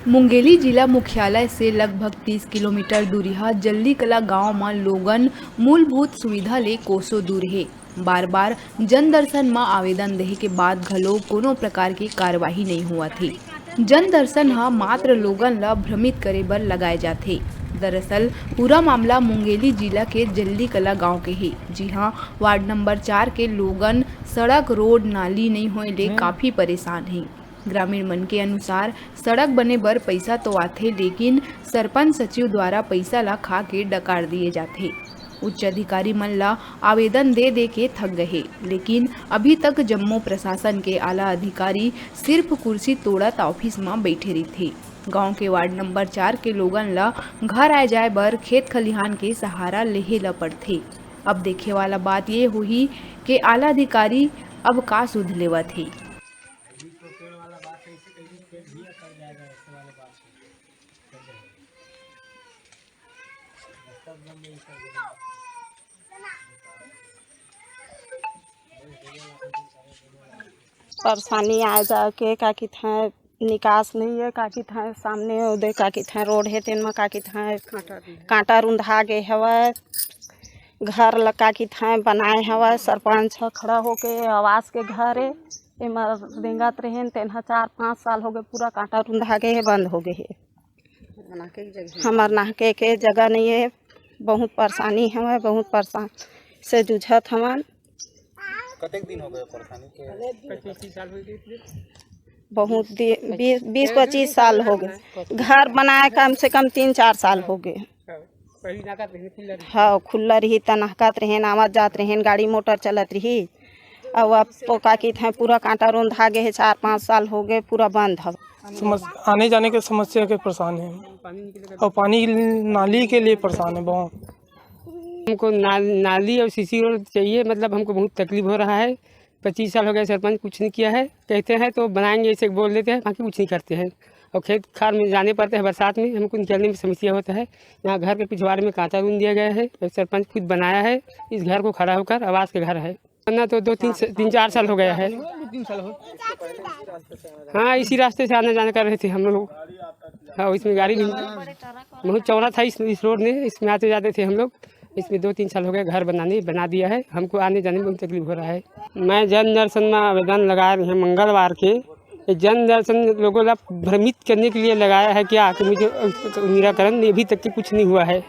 मुंगेली जिला मुख्यालय से लगभग 30 किलोमीटर दूरिहा जल्दी कला गांव में लोगन मूलभूत सुविधा ले कोसों दूर है। बार बार जन दर्शन में आवेदन देहे के बाद घलो कोनो प्रकार की कार्यवाही नहीं हुआ थी। जन दर्शन हा मात्र लोगन ला भ्रमित करे बर लगाए जाते। दरअसल पूरा मामला मुंगेली जिला के जल्दी कला गांव के है। जी हाँ, वार्ड नंबर 4 के लोगन सड़क रोड नाली नहीं होए ले काफी परेशान हैं। ग्रामीण मन के अनुसार सड़क बने बर पैसा तो आथे, लेकिन सरपंच सचिव द्वारा पैसा ला खा के डकार दिए जाते। उच्च अधिकारी मन ला आवेदन दे के थक गए, लेकिन अभी तक जम्मू प्रशासन के आला अधिकारी सिर्फ कुर्सी तोड़त ऑफिस में बैठे रही। गांव के वार्ड नंबर 4 के लोगन ला घर आए जाए बर खेत खलिहान के सहारा लेहे ला पड़थे। अब देखे वाला बात ये हुई कि आला अधिकारी अब का सुध लेवत है। परेशानी आ जाके का कि था निकास नहीं है, का कि था सामने उदय का कि था रोड है, तेन में का कि था कांटा रुंधा गए हवा। घर लगा कि था बनाए हवा। सरपंच खड़ा होके आवास के घर है एमा रेंगत रहे, तेन 4-5 साल हो गए, पूरा कांटा रुंधा गए है, बंद हो गए है। हमार नहके के जगह नहीं है। बहुत परेशानी है, बहुत परेशान से जूझत हवन। कतेक दिन हो गए परेशानी के? 25 साल हो गए। बहुत 20-25 साल हो गए। घर बनाए कम से कम 3-4 साल हो गए। हाँ, खुला रही तनहकत रहें, आवत जात रहें, गाड़ी मोटर चलत रही। अब पोका की थे पूरा कांटा रुंधा गए है, 4-5 साल हो गए, पूरा बंद है। आने जाने के समस्या के परेशान है और पानी नाली के लिए परेशान है बहुत। हमको नाली और सीसी रोड चाहिए, मतलब हमको बहुत तकलीफ हो रहा है। 25 साल हो गए, सरपंच कुछ नहीं किया है। कहते हैं तो बनाएंगे ऐसे बोल देते हैं, बाकी कुछ नहीं करते हैं। और खेत खार में जाने पड़ते हैं बरसात में, हमको निकलने में समस्या होता है। यहाँ घर के पिछवाड़े में कांटा रूम दिया गया है, सरपंच खुद बनाया है। इस घर को खड़ा होकर आवास के घर है ना, तो 2-3-4 साल हो गया है। हाँ, इसी रास्ते से आना जाना कर रहे थे हम लोग। हाँ, इसमें गाड़ी भी बहुत चौड़ा था इस रोड में, इसमें आते जाते थे हम लोग। इसमें 2-3 साल हो गए, घर बना दिया है। हमको आने जाने में बहुत तकलीफ हो रहा है। मैं जन दर्शन में आवेदन लगाए रहे हैं मंगलवार के। जन दर्शन लोगों को भ्रमित करने के लिए लगाया है क्या कि मुझे निराकरण अभी तक कुछ नहीं हुआ है।